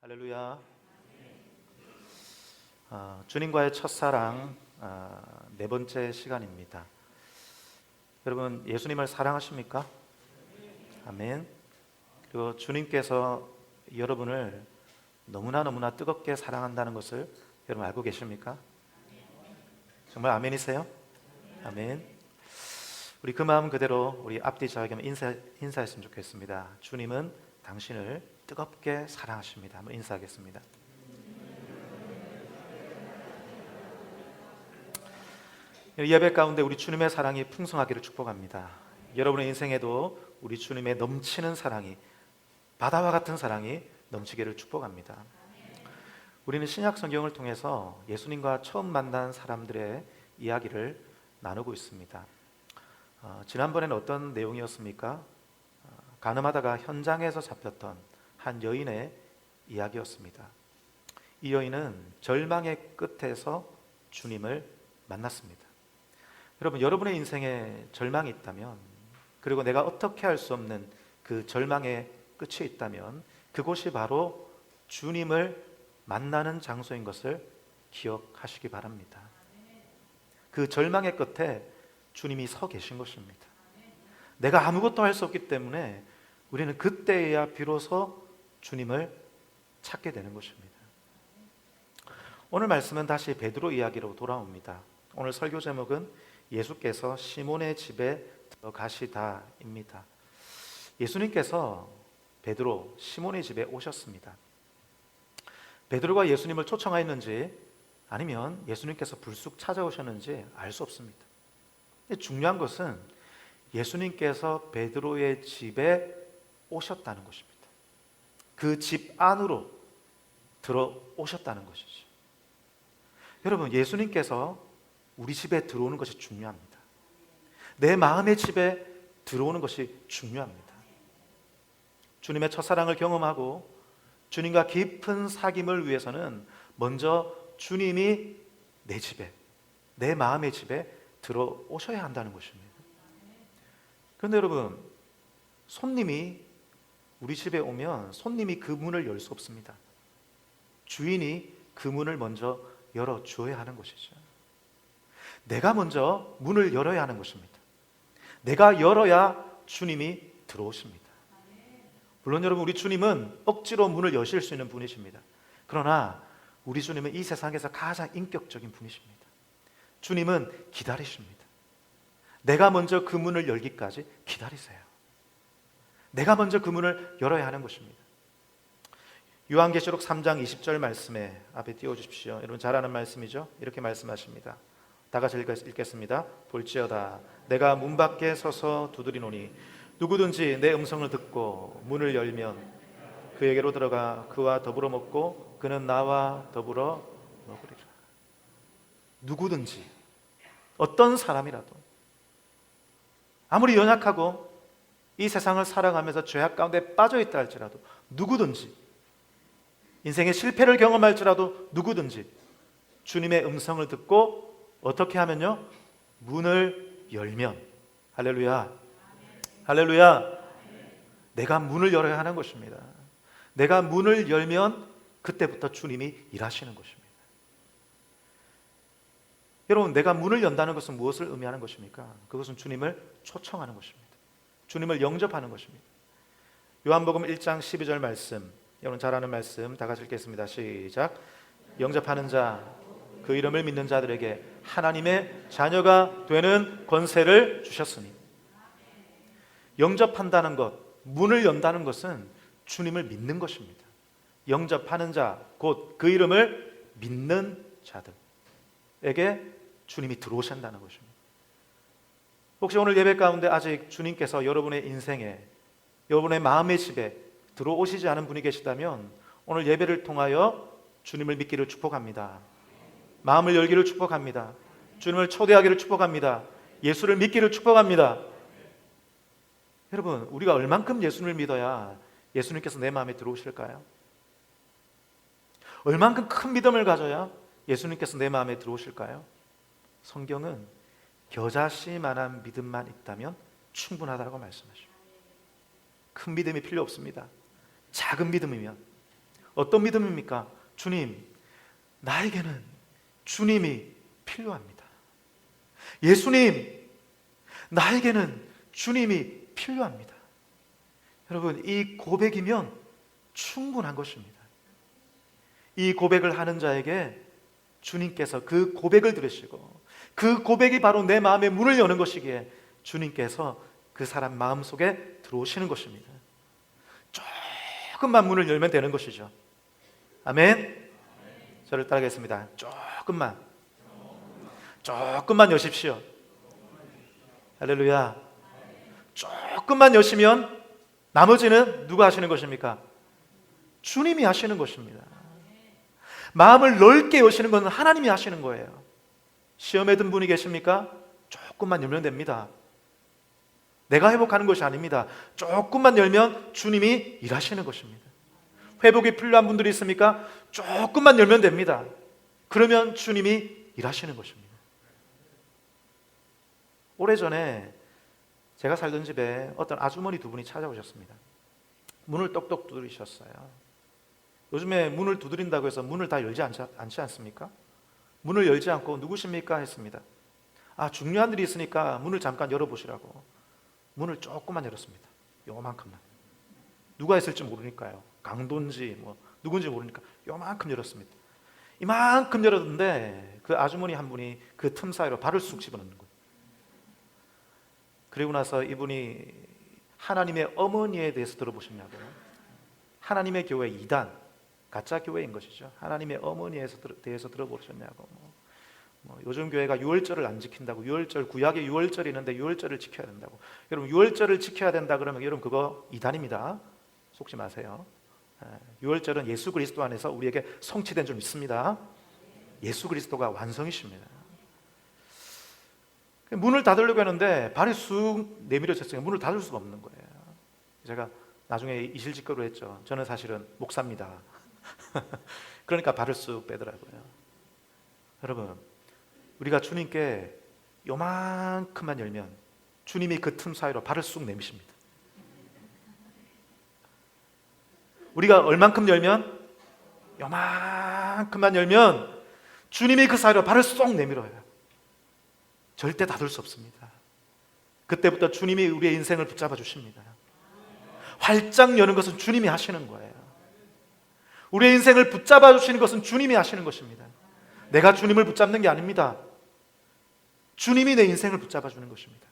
할렐루야. 주님과의 첫사랑 네 번째 시간입니다. 여러분, 예수님을 사랑하십니까? 아멘. 그리고 주님께서 여러분을 너무나 뜨겁게 사랑한다는 것을 여러분 알고 계십니까? 정말 아멘이세요? 아멘. 우리 그 마음 그대로 우리 앞뒤 저에게 인사했으면 좋겠습니다. 주님은 당신을 뜨겁게 사랑하십니다. 한번 인사하겠습니다. 예배 가운데 우리 주님의 사랑이 풍성하기를 축복합니다. 여러분의 인생에도 우리 주님의 넘치는 사랑이, 바다와 같은 사랑이 넘치기를 축복합니다. 우리는 신약 성경을 통해서 예수님과 처음 만난 사람들의 이야기를 나누고 있습니다. 지난번에는 어떤 내용이었습니까? 간음하다가 현장에서 잡혔던 한 여인의 이야기였습니다. 이 여인은 절망의 끝에서 주님을 만났습니다. 여러분, 여러분의 인생에 절망이 있다면, 그리고 내가 어떻게 할 수 없는 그 절망의 끝이 있다면 그곳이 바로 주님을 만나는 장소인 것을 기억하시기 바랍니다. 그 절망의 끝에 주님이 서 계신 것입니다. 내가 아무것도 할 수 없기 때문에 우리는 그때야 비로소 주님을 찾게 되는 것입니다. 오늘 말씀은 다시 베드로 이야기로 돌아옵니다. 오늘 설교 제목은 예수께서 시몬의 집에 들어가시다입니다. 예수님께서 베드로, 시몬의 집에 오셨습니다. 베드로가 예수님을 초청하였는지 아니면 예수님께서 불쑥 찾아오셨는지 알 수 없습니다. 중요한 것은 예수님께서 베드로의 집에 오셨다는 것입니다. 그 집 안으로 들어오셨다는 것이죠. 여러분, 예수님께서 우리 집에 들어오는 것이 중요합니다. 내 마음의 집에 들어오는 것이 중요합니다. 주님의 첫사랑을 경험하고 주님과 깊은 사귐을 위해서는 먼저 주님이 내 집에, 내 마음의 집에 들어오셔야 한다는 것입니다. 그런데 여러분, 손님이 우리 집에 오면 손님이 그 문을 열 수 없습니다. 주인이 그 문을 먼저 열어주어야 하는 것이죠. 내가 먼저 문을 열어야 하는 것입니다. 내가 열어야 주님이 들어오십니다. 물론 여러분, 우리 주님은 억지로 문을 여실 수 있는 분이십니다. 그러나 우리 주님은 이 세상에서 가장 인격적인 분이십니다. 주님은 기다리십니다. 내가 먼저 그 문을 열기까지 기다리세요. 내가 먼저 그 문을 열어야 하는 것입니다. 요한계시록 3장 20절 말씀에 앞에 띄워주십시오. 여러분 잘 아는 말씀이죠? 이렇게 말씀하십니다. 다 같이 읽겠습니다. 볼지어다 내가 문 밖에 서서 두드리노니 누구든지 내 음성을 듣고 문을 열면 그에게로 들어가 그와 더불어 먹고 그는 나와 더불어 먹으리라. 누구든지, 어떤 사람이라도, 아무리 연약하고 이 세상을 살아가면서 죄악 가운데 빠져있다 할지라도, 누구든지, 인생의 실패를 경험할지라도 누구든지 주님의 음성을 듣고 어떻게 하면요? 문을 열면, 할렐루야, 할렐루야, 내가 문을 열어야 하는 것입니다. 내가 문을 열면 그때부터 주님이 일하시는 것입니다. 여러분, 내가 문을 연다는 것은 무엇을 의미하는 것입니까? 그것은 주님을 초청하는 것입니다. 주님을 영접하는 것입니다. 요한복음 1장 12절 말씀, 여러분 잘 아는 말씀 다 같이 읽겠습니다. 시작. 영접하는 자, 그 이름을 믿는 자들에게 하나님의 자녀가 되는 권세를 주셨으니. 영접한다는 것, 문을 연다는 것은 주님을 믿는 것입니다. 영접하는 자, 곧 그 이름을 믿는 자들에게 주님이 들어오신다는 것입니다. 혹시 오늘 예배 가운데 아직 주님께서 여러분의 인생에, 여러분의 마음의 집에 들어오시지 않은 분이 계시다면 오늘 예배를 통하여 주님을 믿기를 축복합니다. 마음을 열기를 축복합니다. 주님을 초대하기를 축복합니다. 예수를 믿기를 축복합니다. 여러분, 우리가 얼만큼 예수를 믿어야 예수님께서 내 마음에 들어오실까요? 얼만큼 큰 믿음을 가져야 예수님께서 내 마음에 들어오실까요? 성경은 겨자씨만한 믿음만 있다면 충분하다고 말씀하십니다. 큰 믿음이 필요 없습니다. 작은 믿음이면, 어떤 믿음입니까? 주님, 나에게는 주님이 필요합니다. 예수님, 나에게는 주님이 필요합니다. 여러분, 이 고백이면 충분한 것입니다. 이 고백을 하는 자에게 주님께서 그 고백을 들으시고 그 고백이 바로 내 마음의 문을 여는 것이기에 주님께서 그 사람 마음속에 들어오시는 것입니다. 조금만 문을 열면 되는 것이죠. 아멘. 저를 따르겠습니다. 조금만 여십시오. 할렐루야. 조금만 여시면 나머지는 누가 하시는 것입니까? 주님이 하시는 것입니다. 마음을 넓게 여시는 것은 하나님이 하시는 거예요. 시험에 든 분이 계십니까? 조금만 열면 됩니다. 내가 회복하는 것이 아닙니다. 조금만 열면 주님이 일하시는 것입니다. 회복이 필요한 분들이 있습니까? 조금만 열면 됩니다. 그러면 주님이 일하시는 것입니다. 오래전에 제가 살던 집에 어떤 아주머니 두 분이 찾아오셨습니다. 문을 똑똑 두드리셨어요. 요즘에 문을 두드린다고 해서 문을 다 열지 않지 않습니까? 문을 열지 않고 누구십니까? 했습니다. 중요한 일이 있으니까 문을 잠깐 열어보시라고 문을 조금만 열었습니다. 요만큼만. 누가 있을지 모르니까요. 강도인지 누군지 모르니까 요만큼 열었습니다. 이만큼 열었는데 그 아주머니 한 분이 그 틈 사이로 발을 쑥 집어넣는 거예요. 그리고 나서 이분이 하나님의 어머니에 대해서 들어보셨냐고요. 하나님의 교회 이단, 가짜 교회인 것이죠. 하나님의 어머니에 대해서 들어보셨냐고. 요즘 교회가 유월절을 안 지킨다고. 유월절, 구약에 유월절이 있는데 유월절을 지켜야 된다고. 여러분, 유월절을 지켜야 된다 그러면 여러분 그거 이단입니다. 속지 마세요. 유월절은 예수 그리스도 안에서 우리에게 성취된 줄 믿습니다. 예수 그리스도가 완성이십니다. 문을 닫으려고 하는데 발이 쑥 내밀어졌으니까 문을 닫을 수가 없는 거예요. 제가 나중에 이실직고로 했죠. 저는 사실은 목사입니다. 그러니까 발을 쑥 빼더라고요. 여러분, 우리가 주님께 요만큼만 열면 주님이 그 틈 사이로 발을 쑥 내미십니다. 우리가 얼만큼 열면, 요만큼만 열면 주님이 그 사이로 발을 쏙 내밀어요. 절대 닫을 수 없습니다. 그때부터 주님이 우리의 인생을 붙잡아 주십니다. 활짝 여는 것은 주님이 하시는 거예요. 우리의 인생을 붙잡아 주시는 것은 주님이 하시는 것입니다. 내가 주님을 붙잡는 게 아닙니다. 주님이 내 인생을 붙잡아 주는 것입니다.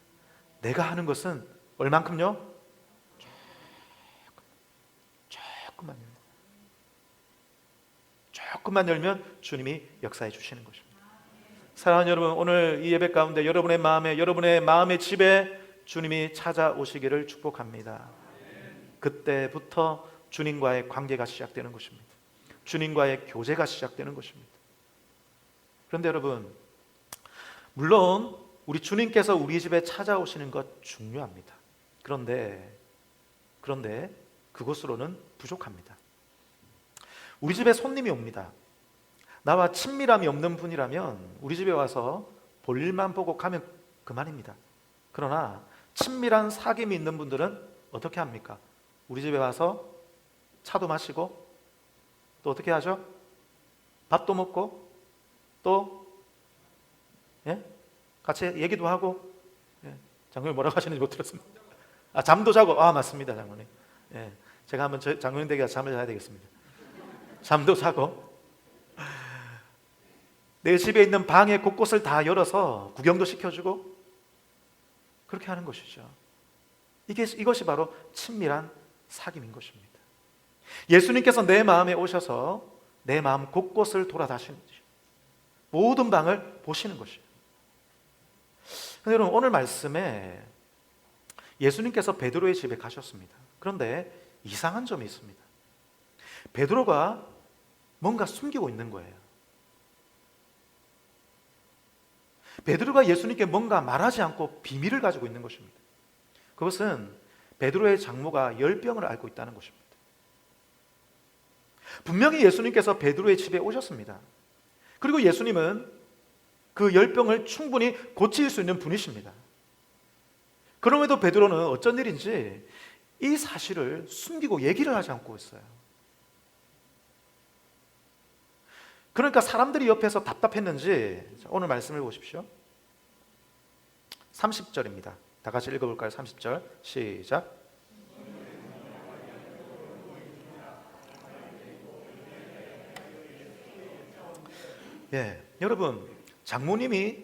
내가 하는 것은 얼만큼요? 조금만 열면 주님이 역사해 주시는 것입니다. 사랑하는 여러분, 오늘 이 예배 가운데 여러분의 마음의 집에 주님이 찾아오시기를 축복합니다. 그때부터 주님과의 관계가 시작되는 것입니다. 주님과의 교제가 시작되는 것입니다. 그런데 여러분, 물론 우리 주님께서 우리 집에 찾아오시는 것 중요합니다. 그런데 그것으로는 부족합니다. 우리 집에 손님이 옵니다. 나와 친밀함이 없는 분이라면 우리 집에 와서 볼일만 보고 가면 그만입니다. 그러나 친밀한 사귐이 있는 분들은 어떻게 합니까? 우리 집에 와서 차도 마시고 또 어떻게 하죠? 밥도 먹고 또 같이 얘기도 하고. 장로님 뭐라고 하시는지 못 들었습니다. 잠도 자고. 맞습니다, 장로님. 제가 한번 장로님 댁에 가서 잠을 자야 되겠습니다. 잠도 자고 내 집에 있는 방의 곳곳을 다 열어서 구경도 시켜주고 그렇게 하는 것이죠. 이것이 바로 친밀한 사귐인 것입니다. 예수님께서 내 마음에 오셔서 내 마음 곳곳을 돌아다니시는 모든 방을 보시는 것이에요. 여러분, 오늘 말씀에 예수님께서 베드로의 집에 가셨습니다. 그런데 이상한 점이 있습니다. 베드로가 뭔가 숨기고 있는 거예요. 베드로가 예수님께 뭔가 말하지 않고 비밀을 가지고 있는 것입니다. 그것은 베드로의 장모가 열병을 앓고 있다는 것입니다. 분명히 예수님께서 베드로의 집에 오셨습니다. 그리고 예수님은 그 열병을 충분히 고칠 수 있는 분이십니다. 그럼에도 베드로는 어쩐 일인지 이 사실을 숨기고 얘기를 하지 않고 있어요. 그러니까 사람들이 옆에서 답답했는지 오늘 말씀을 보십시오. 30절입니다. 다 같이 읽어볼까요? 30절 시작. 여러분, 장모님이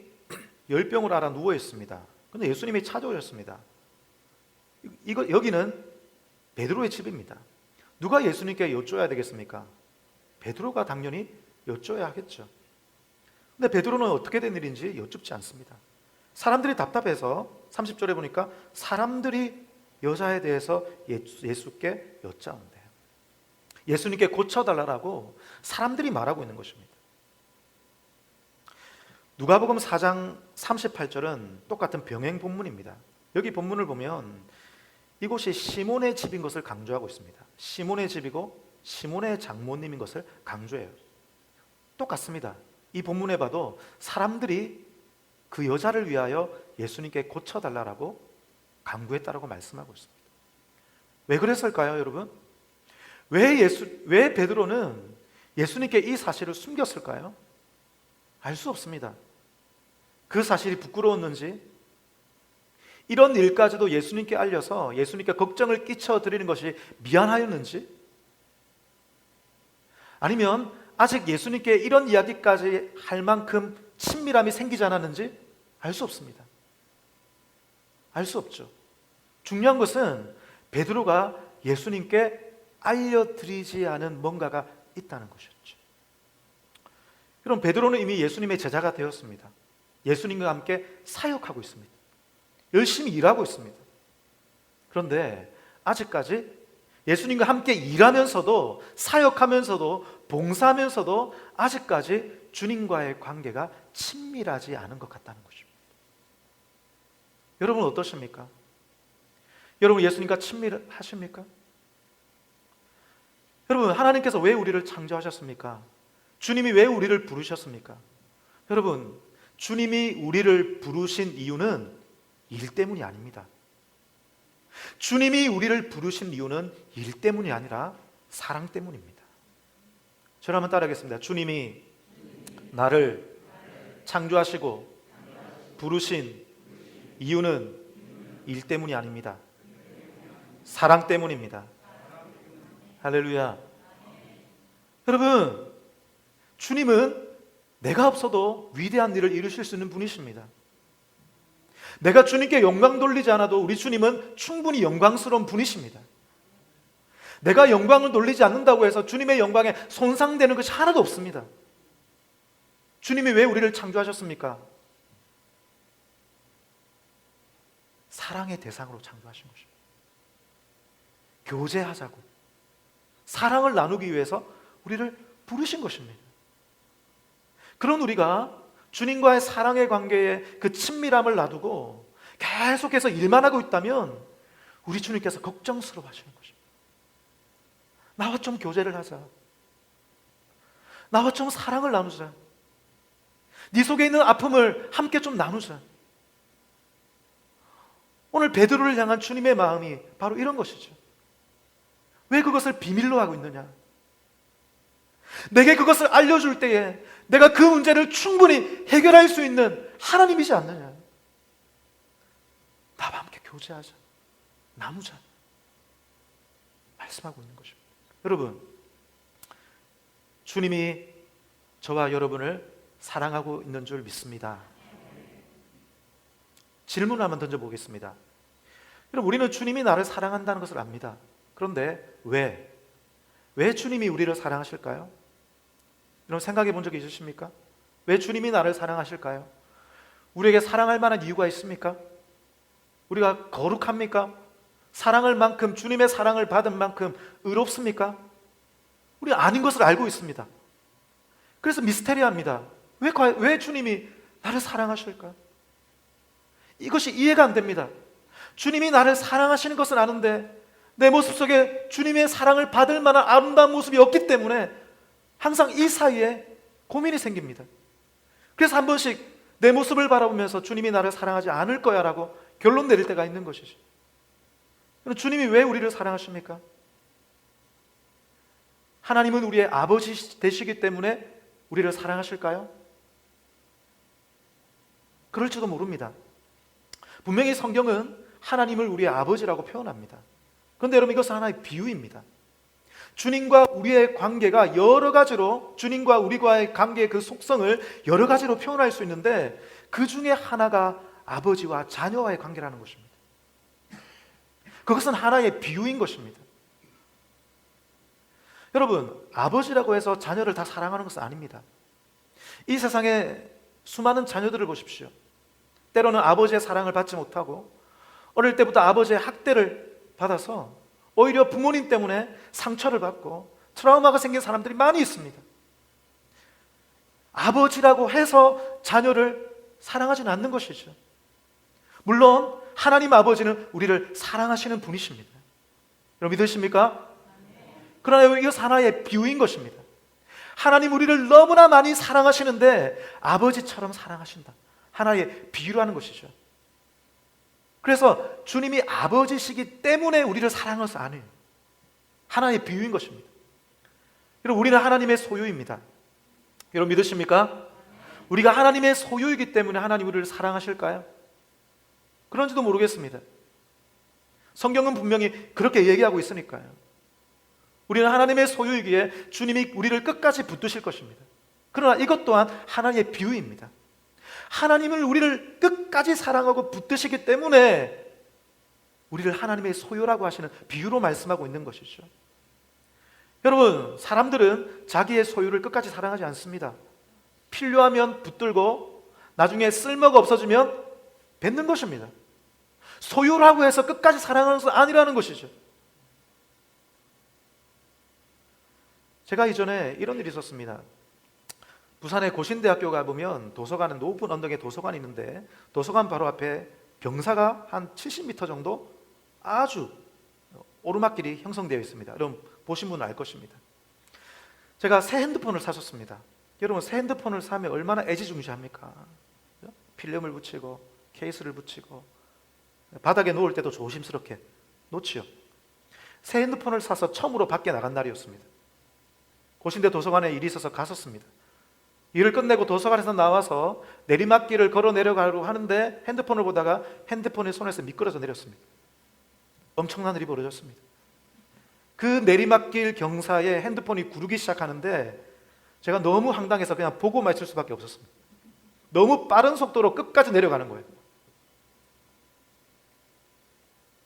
열병을 앓아 누워 있습니다. 근데 예수님이 찾아오셨습니다. 여기는 베드로의 집입니다. 누가 예수님께 여쭤야 되겠습니까? 베드로가 당연히 여쭤야 하겠죠. 근데 베드로는 어떻게 된 일인지 여쭙지 않습니다. 사람들이 답답해서 30절에 보니까 사람들이 여자에 대해서 예수께 여짜온대요. 예수님께 고쳐달라고 사람들이 말하고 있는 것입니다. 누가복음 4장 38절은 똑같은 병행 본문입니다. 여기 본문을 보면 이곳이 시몬의 집인 것을 강조하고 있습니다. 시몬의 집이고 시몬의 장모님인 것을 강조해요. 똑같습니다. 이 본문에 봐도 사람들이 그 여자를 위하여 예수님께 고쳐달라고 강구했다라고 말씀하고 있습니다. 왜 그랬을까요, 여러분? 왜 베드로는 예수님께 이 사실을 숨겼을까요? 알 수 없습니다. 그 사실이 부끄러웠는지, 이런 일까지도 예수님께 알려서 예수님께 걱정을 끼쳐드리는 것이 미안하였는지, 아니면 아직 예수님께 이런 이야기까지 할 만큼 친밀함이 생기지 않았는지 알 수 없습니다. 알 수 없죠. 중요한 것은 베드로가 예수님께 알려드리지 않은 뭔가가 있다는 것이었죠. 그럼 베드로는 이미 예수님의 제자가 되었습니다. 예수님과 함께 사역하고 있습니다. 열심히 일하고 있습니다. 그런데 아직까지 예수님과 함께 일하면서도, 사역하면서도, 봉사하면서도 아직까지 주님과의 관계가 친밀하지 않은 것 같다는 것입니다. 여러분 어떠십니까? 여러분 예수님과 친밀하십니까? 여러분, 하나님께서 왜 우리를 창조하셨습니까? 주님이 왜 우리를 부르셨습니까? 여러분, 주님이 우리를 부르신 이유는 일 때문이 아닙니다. 주님이 우리를 부르신 이유는 일 때문이 아니라 사랑 때문입니다. 저를 한번 따라하겠습니다. 주님이 나를 창조하시고 부르신 이유는 일 때문이 아닙니다. 사랑 때문입니다. 할렐루야. 여러분, 주님은 내가 없어도 위대한 일을 이루실 수 있는 분이십니다. 내가 주님께 영광 돌리지 않아도 우리 주님은 충분히 영광스러운 분이십니다. 내가 영광을 돌리지 않는다고 해서 주님의 영광에 손상되는 것이 하나도 없습니다. 주님이 왜 우리를 창조하셨습니까? 사랑의 대상으로 창조하신 것입니다. 교제하자고, 사랑을 나누기 위해서 우리를 부르신 것입니다. 그런 우리가 주님과의 사랑의 관계에 그 친밀함을 놔두고 계속해서 일만 하고 있다면 우리 주님께서 걱정스러워 하시는 것입니다. 나와 좀 교제를 하자. 나와 좀 사랑을 나누자. 네 속에 있는 아픔을 함께 좀 나누자. 오늘 베드로를 향한 주님의 마음이 바로 이런 것이죠. 왜 그것을 비밀로 하고 있느냐? 내게 그것을 알려줄 때에 내가 그 문제를 충분히 해결할 수 있는 하나님이지 않느냐? 나와 함께 교제하자, 나누자 말씀하고 있는 것입니다. 여러분, 주님이 저와 여러분을 사랑하고 있는 줄 믿습니다. 질문을 한번 던져보겠습니다. 여러분, 우리는 주님이 나를 사랑한다는 것을 압니다. 그런데 왜 주님이 우리를 사랑하실까요? 여러분 생각해 본 적이 있으십니까? 왜 주님이 나를 사랑하실까요? 우리에게 사랑할 만한 이유가 있습니까? 우리가 거룩합니까? 사랑할 만큼, 주님의 사랑을 받은 만큼 의롭습니까? 우리 아닌 것을 알고 있습니다. 그래서 미스테리합니다. 왜 주님이 나를 사랑하실까? 이것이 이해가 안 됩니다. 주님이 나를 사랑하시는 것은 아는데 내 모습 속에 주님의 사랑을 받을 만한 아름다운 모습이 없기 때문에 항상 이 사이에 고민이 생깁니다. 그래서 한 번씩 내 모습을 바라보면서 주님이 나를 사랑하지 않을 거야 라고 결론 내릴 때가 있는 것이죠. 주님이 왜 우리를 사랑하십니까? 하나님은 우리의 아버지 되시기 때문에 우리를 사랑하실까요? 그럴지도 모릅니다. 분명히 성경은 하나님을 우리의 아버지라고 표현합니다. 그런데 여러분, 이것은 하나의 비유입니다. 주님과 우리의 관계가 여러 가지로, 주님과 우리와의 관계의 그 속성을 여러 가지로 표현할 수 있는데, 그 중에 하나가 아버지와 자녀와의 관계라는 것입니다. 그것은 하나의 비유인 것입니다. 여러분, 아버지라고 해서 자녀를 다 사랑하는 것은 아닙니다. 이 세상에 수많은 자녀들을 보십시오. 때로는 아버지의 사랑을 받지 못하고 어릴 때부터 아버지의 학대를 받아서 오히려 부모님 때문에 상처를 받고 트라우마가 생긴 사람들이 많이 있습니다. 아버지라고 해서 자녀를 사랑하지는 않는 것이죠. 물론 하나님 아버지는 우리를 사랑하시는 분이십니다. 여러분 믿으십니까? 그러나 이것은 하나의 비유인 것입니다. 하나님 우리를 너무나 많이 사랑하시는데 아버지처럼 사랑하신다. 하나의 비유로 하는 것이죠. 그래서 주님이 아버지시기 때문에 우리를 사랑하는 것은 아니에요. 하나의 비유인 것입니다. 여러분, 우리는 하나님의 소유입니다. 여러분 믿으십니까? 우리가 하나님의 소유이기 때문에 하나님 우리를 사랑하실까요? 그런지도 모르겠습니다. 성경은 분명히 그렇게 얘기하고 있으니까요. 우리는 하나님의 소유이기에 주님이 우리를 끝까지 붙드실 것입니다. 그러나 이것 또한 하나님의 비유입니다. 하나님을 우리를 끝까지 사랑하고 붙드시기 때문에 우리를 하나님의 소유라고 하시는 비유로 말씀하고 있는 것이죠. 여러분, 사람들은 자기의 소유를 끝까지 사랑하지 않습니다. 필요하면 붙들고 나중에 쓸모가 없어지면 뱉는 것입니다. 소유라고 해서 끝까지 사랑하는 것은 아니라는 것이죠. 제가 이전에 이런 일이 있었습니다. 부산의 고신대학교 가보면 도서관은 높은 언덕에 도서관이 있는데 도서관 바로 앞에 경사가 한 70m 정도 아주 오르막길이 형성되어 있습니다. 여러분 보신 분은 알 것입니다. 제가 새 핸드폰을 샀었습니다. 여러분 새 핸드폰을 사면 얼마나 애지중지합니까? 필름을 붙이고 케이스를 붙이고 바닥에 놓을 때도 조심스럽게 놓지요. 새 핸드폰을 사서 처음으로 밖에 나간 날이었습니다. 고신대 도서관에 일이 있어서 갔었습니다. 일을 끝내고 도서관에서 나와서 내리막길을 걸어 내려가려고 하는데 핸드폰을 보다가 핸드폰이 손에서 미끄러져 내렸습니다. 엄청난 일이 벌어졌습니다. 그 내리막길 경사에 핸드폰이 구르기 시작하는데 제가 너무 황당해서 그냥 보고만 있을 수밖에 없었습니다. 너무 빠른 속도로 끝까지 내려가는 거예요.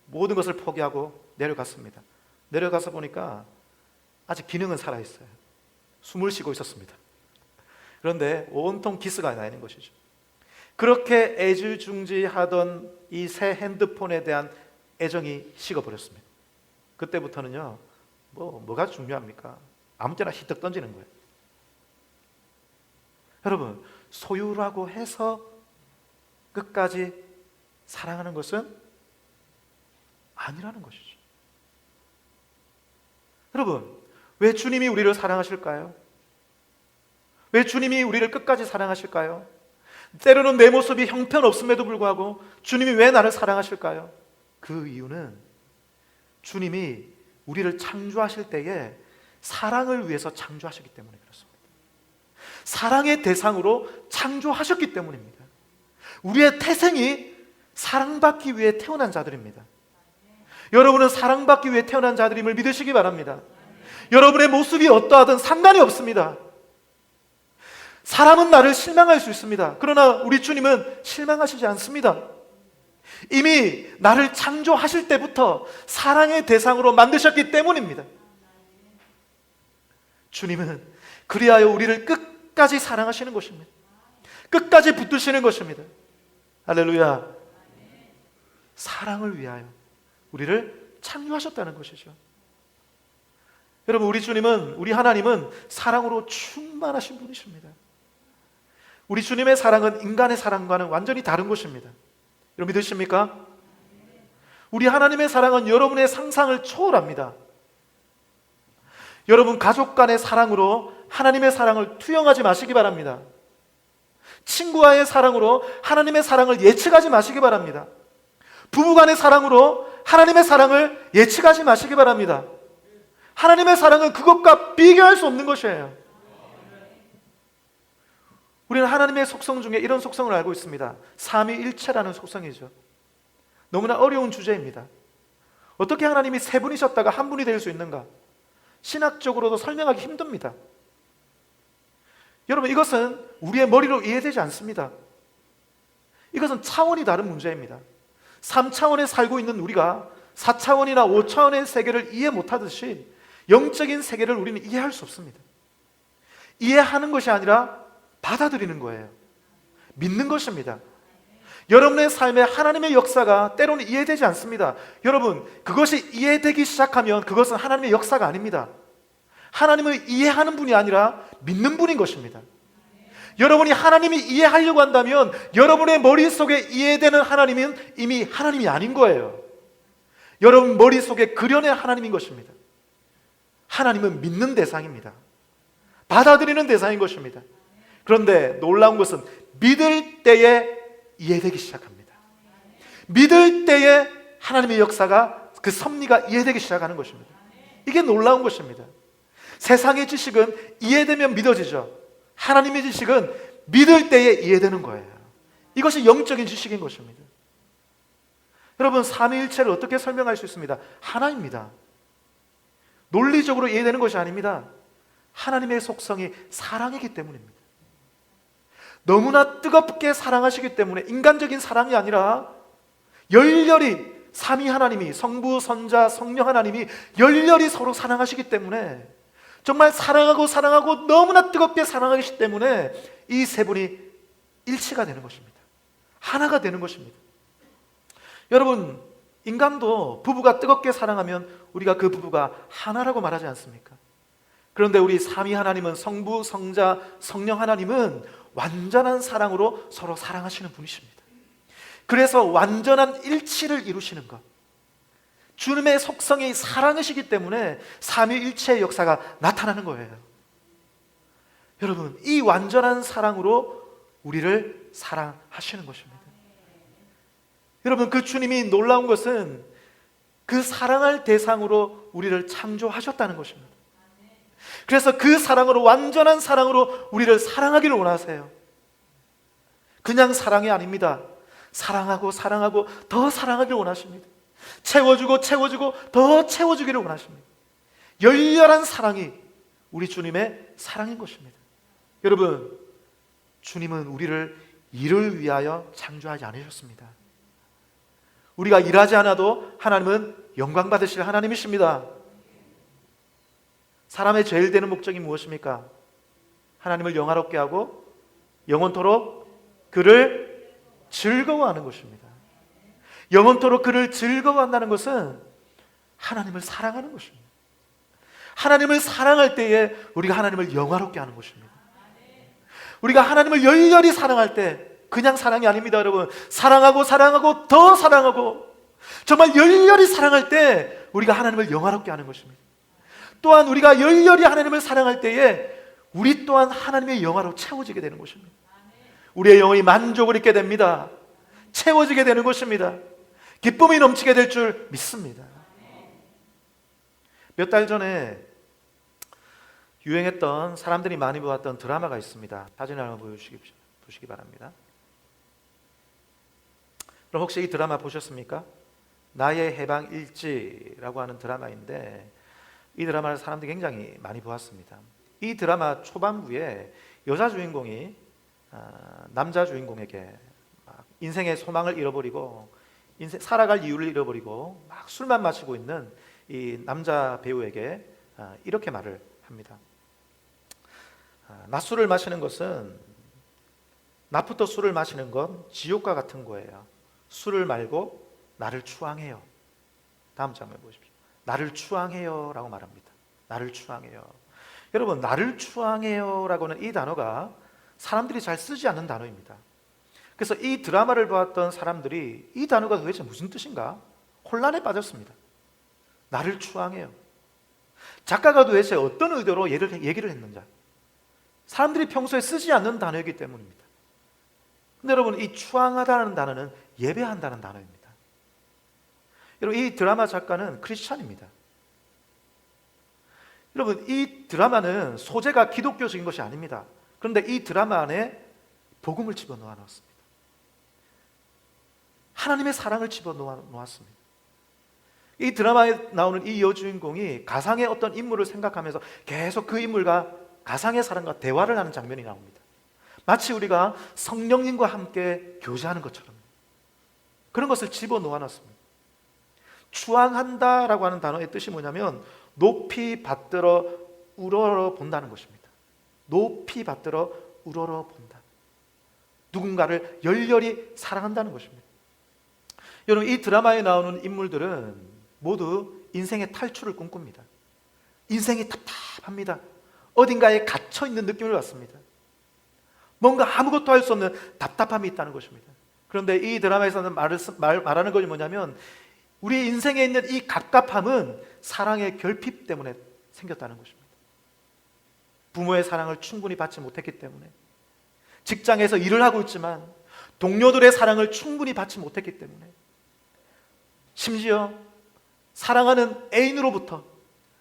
모든 것을 포기하고 내려갔습니다. 내려가서 보니까 아직 기능은 살아있어요. 숨을 쉬고 있었습니다. 그런데 온통 기스가 나 있는 것이죠. 그렇게 애지중지하던 이 새 핸드폰에 대한 애정이 식어버렸습니다. 그때부터는요, 뭐가 중요합니까? 아무 때나 히뜩 던지는 거예요. 여러분, 소유라고 해서 끝까지 사랑하는 것은 아니라는 것이죠. 여러분, 왜 주님이 우리를 사랑하실까요? 왜 주님이 우리를 끝까지 사랑하실까요? 때로는 내 모습이 형편없음에도 불구하고 주님이 왜 나를 사랑하실까요? 그 이유는 주님이 우리를 창조하실 때에 사랑을 위해서 창조하셨기 때문에 그렇습니다. 사랑의 대상으로 창조하셨기 때문입니다. 우리의 태생이 사랑받기 위해 태어난 자들입니다. 여러분은 사랑받기 위해 태어난 자들임을 믿으시기 바랍니다. 여러분의 모습이 어떠하든 상관이 없습니다. 사람은 나를 실망할 수 있습니다. 그러나 우리 주님은 실망하시지 않습니다. 이미 나를 창조하실 때부터 사랑의 대상으로 만드셨기 때문입니다. 주님은 그리하여 우리를 끝까지 사랑하시는 것입니다. 끝까지 붙드시는 것입니다. 할렐루야. 사랑을 위하여 우리를 창조하셨다는 것이죠. 여러분, 우리 주님은, 우리 하나님은 사랑으로 충만하신 분이십니다. 우리 주님의 사랑은 인간의 사랑과는 완전히 다른 것입니다. 여러분 믿으십니까? 우리 하나님의 사랑은 여러분의 상상을 초월합니다. 여러분 가족 간의 사랑으로 하나님의 사랑을 투영하지 마시기 바랍니다. 친구와의 사랑으로 하나님의 사랑을 예측하지 마시기 바랍니다. 부부 간의 사랑으로 하나님의 사랑을 예측하지 마시기 바랍니다. 하나님의 사랑은 그것과 비교할 수 없는 것이에요. 우리는 하나님의 속성 중에 이런 속성을 알고 있습니다. 삼위일체라는 속성이죠. 너무나 어려운 주제입니다. 어떻게 하나님이 세 분이셨다가 한 분이 될 수 있는가? 신학적으로도 설명하기 힘듭니다. 여러분, 이것은 우리의 머리로 이해되지 않습니다. 이것은 차원이 다른 문제입니다. 3차원에 살고 있는 우리가 4차원이나 5차원의 세계를 이해 못하듯이 영적인 세계를 우리는 이해할 수 없습니다. 이해하는 것이 아니라 받아들이는 거예요. 믿는 것입니다. 여러분의 삶에 하나님의 역사가 때로는 이해되지 않습니다. 여러분, 그것이 이해되기 시작하면 그것은 하나님의 역사가 아닙니다. 하나님을 이해하는 분이 아니라 믿는 분인 것입니다. 여러분이 하나님이 이해하려고 한다면 여러분의 머릿속에 이해되는 하나님은 이미 하나님이 아닌 거예요. 여러분 머릿속에 그려낸 하나님인 것입니다. 하나님은 믿는 대상입니다. 받아들이는 대상인 것입니다. 그런데 놀라운 것은 믿을 때에 이해되기 시작합니다. 믿을 때에 하나님의 역사가, 그 섭리가 이해되기 시작하는 것입니다. 이게 놀라운 것입니다. 세상의 지식은 이해되면 믿어지죠. 하나님의 지식은 믿을 때에 이해되는 거예요. 이것이 영적인 지식인 것입니다. 여러분, 삼위일체를 어떻게 설명할 수 있습니다? 하나입니다. 논리적으로 이해되는 것이 아닙니다. 하나님의 속성이 사랑이기 때문입니다. 너무나 뜨겁게 사랑하시기 때문에, 인간적인 사랑이 아니라 열렬히 삼위 하나님이, 성부, 성자, 성령 하나님이 열렬히 서로 사랑하시기 때문에, 정말 사랑하고 너무나 뜨겁게 사랑하시기 때문에 이 세 분이 일치가 되는 것입니다. 하나가 되는 것입니다. 여러분, 인간도 부부가 뜨겁게 사랑하면 우리가 그 부부가 하나라고 말하지 않습니까? 그런데 우리 삼위 하나님은, 성부, 성자, 성령 하나님은 완전한 사랑으로 서로 사랑하시는 분이십니다. 그래서 완전한 일치를 이루시는 것, 주님의 속성이 사랑이시기 때문에 삼위일체의 역사가 나타나는 거예요. 여러분, 이 완전한 사랑으로 우리를 사랑하시는 것입니다. 여러분, 그 주님이 놀라운 것은 그 사랑할 대상으로 우리를 창조하셨다는 것입니다. 그래서 그 사랑으로, 완전한 사랑으로 우리를 사랑하기를 원하세요. 그냥 사랑이 아닙니다. 사랑하고 더 사랑하기를 원하십니다. 채워주고 더 채워주기를 원하십니다. 열렬한 사랑이 우리 주님의 사랑인 것입니다. 여러분, 주님은 우리를 일을 위하여 창조하지 않으셨습니다. 우리가 일하지 않아도 하나님은 영광 받으실 하나님이십니다. 사람의 제일 되는 목적이 무엇입니까? 하나님을 영화롭게 하고 영원토록 그를 즐거워하는 것입니다. 영원토록 그를 즐거워한다는 것은 하나님을 사랑하는 것입니다. 하나님을 사랑할 때에 우리가 하나님을 영화롭게 하는 것입니다. 우리가 하나님을 열렬히 사랑할 때, 그냥 사랑이 아닙니다, 여러분. 사랑하고 더 사랑하고 정말 열렬히 사랑할 때 우리가 하나님을 영화롭게 하는 것입니다. 또한 우리가 열렬히 하나님을 사랑할 때에 우리 또한 하나님의 영화로 채워지게 되는 것입니다. 우리의 영혼이 만족을 잊게 됩니다. 채워지게 되는 것입니다. 기쁨이 넘치게 될 줄 믿습니다. 몇 달 전에 유행했던, 사람들이 많이 보았던 드라마가 있습니다. 사진을 한번 보시기 바랍니다. 그럼 혹시 이 드라마 보셨습니까? 나의 해방일지라고 하는 드라마인데, 이 드라마를 사람들이 굉장히 많이 보았습니다. 이 드라마 초반부에 여자 주인공이 남자 주인공에게 인생의 소망을 잃어버리고 살아갈 이유를 잃어버리고 막 술만 마시고 있는 이 남자 배우에게 이렇게 말을 합니다. 낮술을 마시는 것은, 낮부터 술을 마시는 건 지옥과 같은 거예요. 술을 말고 나를 추앙해요. 다음 장면 보십시오. 나를 추앙해요 라고 말합니다. 나를 추앙해요. 여러분, 나를 추앙해요 라고는 이 단어가 사람들이 잘 쓰지 않는 단어입니다. 그래서 이 드라마를 보았던 사람들이 이 단어가 도대체 무슨 뜻인가 혼란에 빠졌습니다. 나를 추앙해요. 작가가 도대체 어떤 의도로 얘기를 했는지, 사람들이 평소에 쓰지 않는 단어이기 때문입니다. 근데 여러분, 이 추앙하다는 단어는 예배한다는 단어입니다. 여러분, 이 드라마 작가는 크리스찬입니다. 여러분, 이 드라마는 소재가 기독교적인 것이 아닙니다. 그런데 이 드라마 안에 복음을 집어넣어 놓았습니다. 하나님의 사랑을 집어넣어 놓았습니다. 이 드라마에 나오는 이 여주인공이 가상의 어떤 인물을 생각하면서 계속 그 인물과 가상의 사람과 대화를 하는 장면이 나옵니다. 마치 우리가 성령님과 함께 교제하는 것처럼 그런 것을 집어넣어 놨습니다. 추앙한다라고 하는 단어의 뜻이 뭐냐면 높이 받들어 우러러 본다는 것입니다. 높이 받들어 우러러 본다. 누군가를 열렬히 사랑한다는 것입니다. 여러분, 이 드라마에 나오는 인물들은 모두 인생의 탈출을 꿈꿉니다. 인생이 답답합니다. 어딘가에 갇혀있는 느낌을 받습니다. 뭔가 아무것도 할 수 없는 답답함이 있다는 것입니다. 그런데 이 드라마에서는 말하는 것이 뭐냐면 우리 인생에 있는 이 갑갑함은 사랑의 결핍 때문에 생겼다는 것입니다. 부모의 사랑을 충분히 받지 못했기 때문에, 직장에서 일을 하고 있지만 동료들의 사랑을 충분히 받지 못했기 때문에, 심지어 사랑하는 애인으로부터,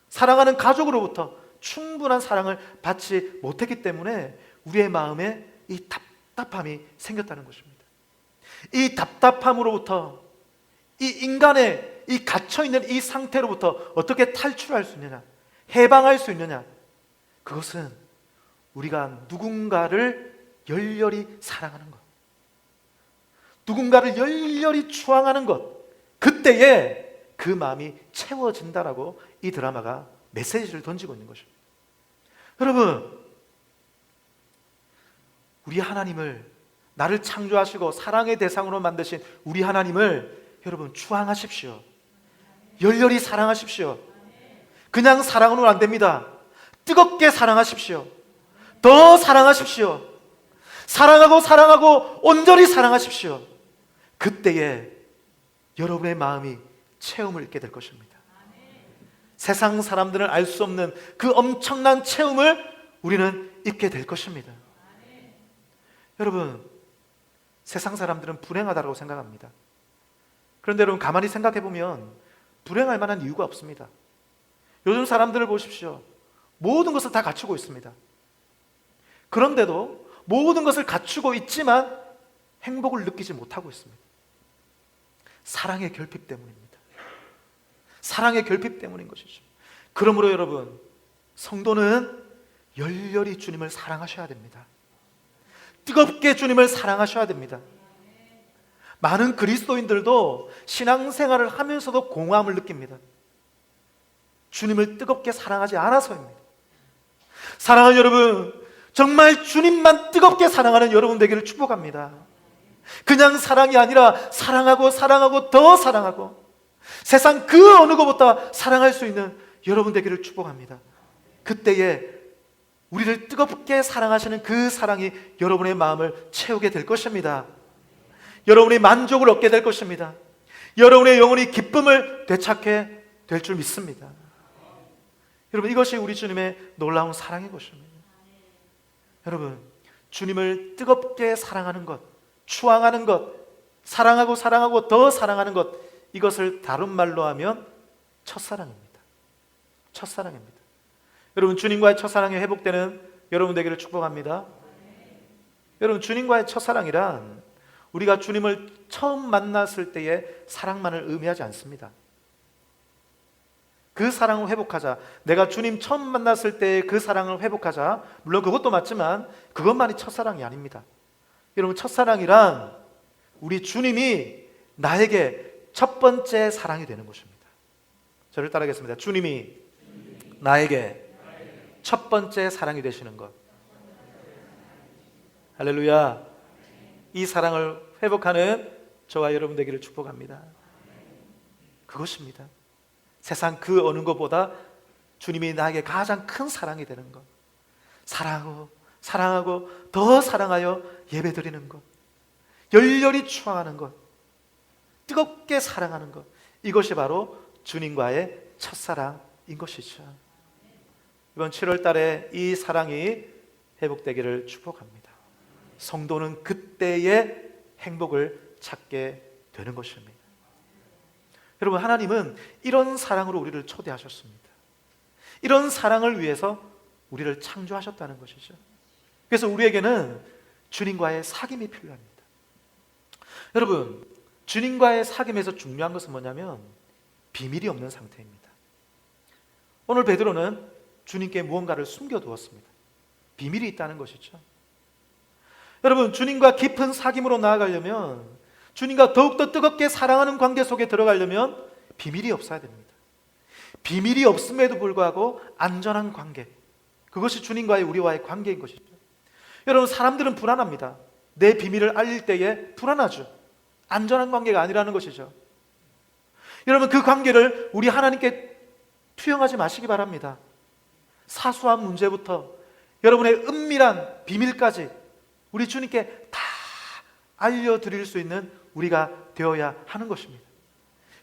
사랑하는 가족으로부터 충분한 사랑을 받지 못했기 때문에 우리의 마음에 이 답답함이 생겼다는 것입니다. 이 답답함으로부터, 이 인간의 이 갇혀있는 이 상태로부터 어떻게 탈출할 수 있느냐, 해방할 수 있느냐, 그것은 우리가 누군가를 열렬히 사랑하는 것, 누군가를 열렬히 추앙하는 것, 그때에 그 마음이 채워진다라고 이 드라마가 메시지를 던지고 있는 것입니다. 여러분, 우리 하나님을, 나를 창조하시고 사랑의 대상으로 만드신 우리 하나님을 여러분 추앙하십시오. 열렬히 사랑하십시오. 그냥 사랑으로는 안 됩니다. 뜨겁게 사랑하십시오. 더 사랑하십시오. 사랑하고 온전히 사랑하십시오. 그때에 여러분의 마음이 체험을 잊게 될 것입니다. 세상 사람들은 알 수 없는 그 엄청난 체험을 우리는 잊게 될 것입니다. 여러분, 세상 사람들은 불행하다고 생각합니다. 그런데 여러분, 가만히 생각해 보면 불행할 만한 이유가 없습니다. 요즘 사람들을 보십시오. 모든 것을 다 갖추고 있습니다. 그런데도 모든 것을 갖추고 있지만 행복을 느끼지 못하고 있습니다. 사랑의 결핍 때문입니다. 사랑의 결핍 때문인 것이죠. 그러므로 여러분, 성도는 열렬히 주님을 사랑하셔야 됩니다. 뜨겁게 주님을 사랑하셔야 됩니다. 많은 그리스도인들도 신앙생활을 하면서도 공허함을 느낍니다. 주님을 뜨겁게 사랑하지 않아서입니다. 사랑하는 여러분, 정말 주님만 뜨겁게 사랑하는 여러분 되기를 축복합니다. 그냥 사랑이 아니라 사랑하고 더 사랑하고 세상 그 어느 것보다 사랑할 수 있는 여러분 되기를 축복합니다. 그때에 우리를 뜨겁게 사랑하시는 그 사랑이 여러분의 마음을 채우게 될 것입니다. 여러분이 만족을 얻게 될 것입니다. 여러분의 영혼이 기쁨을 되찾게 될 줄 믿습니다. 여러분, 이것이 우리 주님의 놀라운 사랑의 것입니다. 여러분, 주님을 뜨겁게 사랑하는 것, 추앙하는 것, 사랑하고 더 사랑하는 것, 이것을 다른 말로 하면 첫사랑입니다. 첫사랑입니다. 여러분, 주님과의 첫사랑이 회복되는 여러분 되기를 축복합니다. 여러분, 주님과의 첫사랑이란 우리가 주님을 처음 만났을 때의 사랑만을 의미하지 않습니다. 그 사랑을 회복하자, 내가 주님 처음 만났을 때의 그 사랑을 회복하자, 물론 그것도 맞지만 그것만이 첫사랑이 아닙니다. 여러분, 첫사랑이란 우리 주님이 나에게 첫 번째 사랑이 되는 것입니다. 저를 따라하겠습니다. 주님이 나에게 첫 번째 사랑이 되시는 것. 할렐루야. 이 사랑을 회복하는 저와 여러분 되기를 축복합니다. 그것입니다. 세상 그 어느 것보다 주님이 나에게 가장 큰 사랑이 되는 것, 사랑하고 더 사랑하여 예배드리는 것, 열렬히 추앙하는 것, 뜨겁게 사랑하는 것, 이것이 바로 주님과의 첫사랑인 것이죠. 이번 7월 달에 이 사랑이 회복되기를 축복합니다. 성도는 그때의 행복을 찾게 되는 것입니다. 여러분, 하나님은 이런 사랑으로 우리를 초대하셨습니다. 이런 사랑을 위해서 우리를 창조하셨다는 것이죠. 그래서 우리에게는 주님과의 사귐이 필요합니다. 여러분, 주님과의 사귐에서 중요한 것은 뭐냐면 비밀이 없는 상태입니다. 오늘 베드로는 주님께 무언가를 숨겨두었습니다. 비밀이 있다는 것이죠. 여러분, 주님과 깊은 사귐으로 나아가려면, 주님과 더욱더 뜨겁게 사랑하는 관계 속에 들어가려면 비밀이 없어야 됩니다. 비밀이 없음에도 불구하고 안전한 관계, 그것이 주님과의 우리와의 관계인 것이죠. 여러분, 사람들은 불안합니다. 내 비밀을 알릴 때에 불안하죠. 안전한 관계가 아니라는 것이죠. 여러분, 그 관계를 우리 하나님께 투영하지 마시기 바랍니다. 사소한 문제부터 여러분의 은밀한 비밀까지 우리 주님께 다 알려드릴 수 있는 우리가 되어야 하는 것입니다.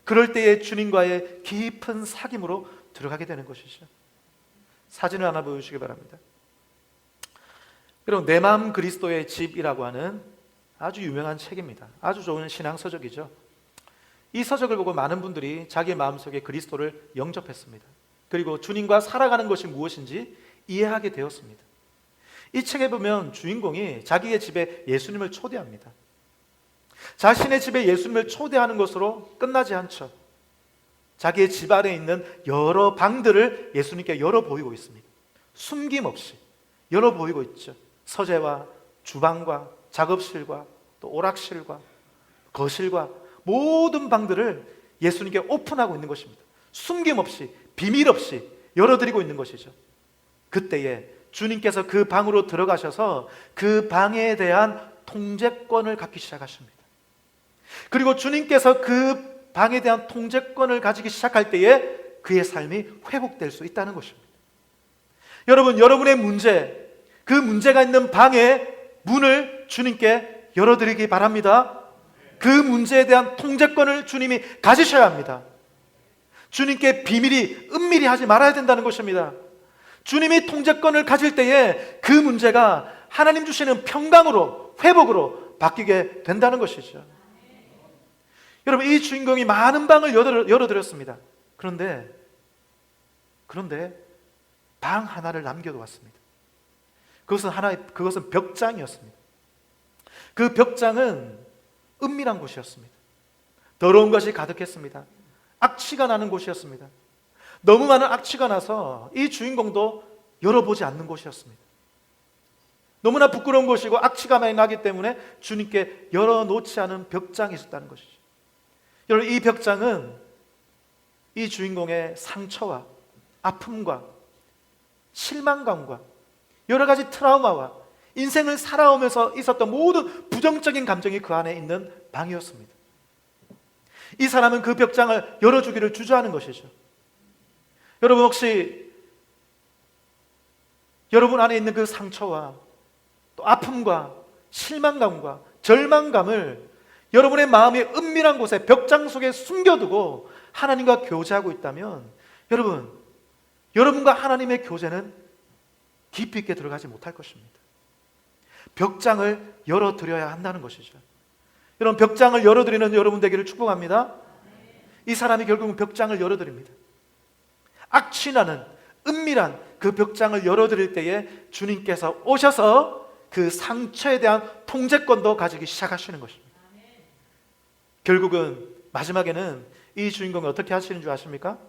그럴 때에 주님과의 깊은 사귐으로 들어가게 되는 것이죠. 사진을 하나 보여주시기 바랍니다. 여러분, 내 마음 그리스도의 집이라고 하는 아주 유명한 책입니다. 아주 좋은 신앙 서적이죠. 이 서적을 보고 많은 분들이 자기의 마음속에 그리스도를 영접했습니다. 그리고 주님과 살아가는 것이 무엇인지 이해하게 되었습니다. 이 책에 보면 주인공이 자기의 집에 예수님을 초대합니다. 자신의 집에 예수님을 초대하는 것으로 끝나지 않죠. 자기의 집 안에 있는 여러 방들을 예수님께 열어 보이고 있습니다. 숨김없이 열어 보이고 있죠. 서재와 주방과 작업실과 또 오락실과 거실과 모든 방들을 예수님께 오픈하고 있는 것입니다. 숨김없이 비밀 없이 열어드리고 있는 것이죠. 그때에 주님께서 그 방으로 들어가셔서 그 방에 대한 통제권을 갖기 시작하십니다. 그리고 주님께서 그 방에 대한 통제권을 가지기 시작할 때에 그의 삶이 회복될 수 있다는 것입니다. 여러분, 여러분의 문제, 그 문제가 있는 방의 문을 주님께 열어드리기 바랍니다. 그 문제에 대한 통제권을 주님이 가지셔야 합니다. 주님께 비밀이 은밀히 하지 말아야 된다는 것입니다. 주님이 통제권을 가질 때에 그 문제가 하나님 주시는 평강으로, 회복으로 바뀌게 된다는 것이죠. 여러분, 이 주인공이 많은 방을 열어드렸습니다. 그런데 방 하나를 남겨두었습니다. 그것은 벽장이었습니다. 그 벽장은 은밀한 곳이었습니다. 더러운 것이 가득했습니다. 악취가 나는 곳이었습니다. 너무 많은 악취가 나서 이 주인공도 열어보지 않는 곳이었습니다. 너무나 부끄러운 곳이고 악취가 많이 나기 때문에 주님께 열어놓지 않은 벽장이 있었다는 것이죠. 여러분, 이 벽장은 이 주인공의 상처와 아픔과 실망감과 여러 가지 트라우마와 인생을 살아오면서 있었던 모든 부정적인 감정이 그 안에 있는 방이었습니다. 이 사람은 그 벽장을 열어주기를 주저하는 것이죠. 여러분, 혹시 여러분 안에 있는 그 상처와 또 아픔과 실망감과 절망감을 여러분의 마음의 은밀한 곳에 벽장 속에 숨겨두고 하나님과 교제하고 있다면 여러분과 하나님의 교제는 깊이 있게 들어가지 못할 것입니다. 벽장을 열어드려야 한다는 것이죠. 여러분, 벽장을 열어드리는 여러분 되기를 축복합니다. 이 사람이 결국은 벽장을 열어드립니다. 악취나는 은밀한 그 벽장을 열어드릴 때에 주님께서 오셔서 그 상처에 대한 통제권도 가지기 시작하시는 것입니다. 결국은 마지막에는 이 주인공이 어떻게 하시는 줄 아십니까?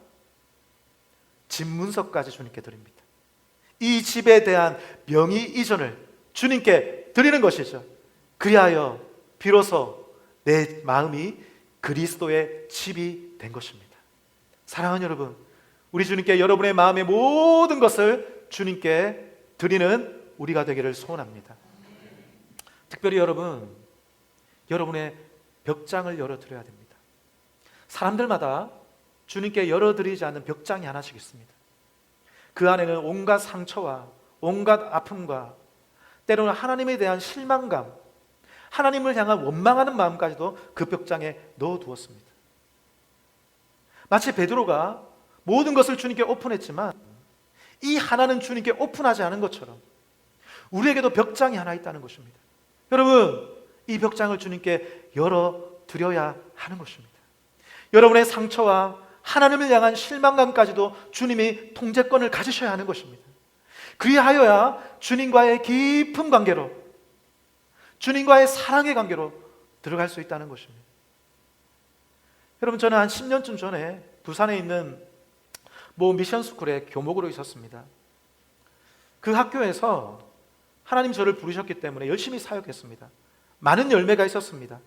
집 문서까지 주님께 드립니다. 이 집에 대한 명의 이전을 주님께 드리는 것이죠. 그리하여 비로소 내 마음이 그리스도의 집이 된 것입니다. 사랑하는 여러분, 우리 주님께 여러분의 마음의 모든 것을 주님께 드리는 우리가 되기를 소원합니다. 특별히 여러분의 벽장을 열어드려야 됩니다. 사람들마다 주님께 열어드리지 않는 벽장이 하나씩 있습니다. 그 안에는 온갖 상처와 온갖 아픔과 때로는 하나님에 대한 실망감, 하나님을 향한 원망하는 마음까지도 그 벽장에 넣어두었습니다. 마치 베드로가 모든 것을 주님께 오픈했지만 이 하나는 주님께 오픈하지 않은 것처럼 우리에게도 벽장이 하나 있다는 것입니다. 여러분, 이 벽장을 주님께 열어드려야 하는 것입니다. 여러분의 상처와 하나님을 향한 실망감까지도 주님이 통제권을 가지셔야 하는 것입니다. 그리하여야 주님과의 깊은 관계로 주님과의 사랑의 관계로 들어갈 수 있다는 것입니다. 여러분, 저는 한 10년쯤 전에 부산에 있는 모 미션스쿨에 교목으로 있었습니다. 그 학교에서 하나님 저를 부르셨기 때문에 열심히 사역했습니다. 많은 열매가 있었습니다.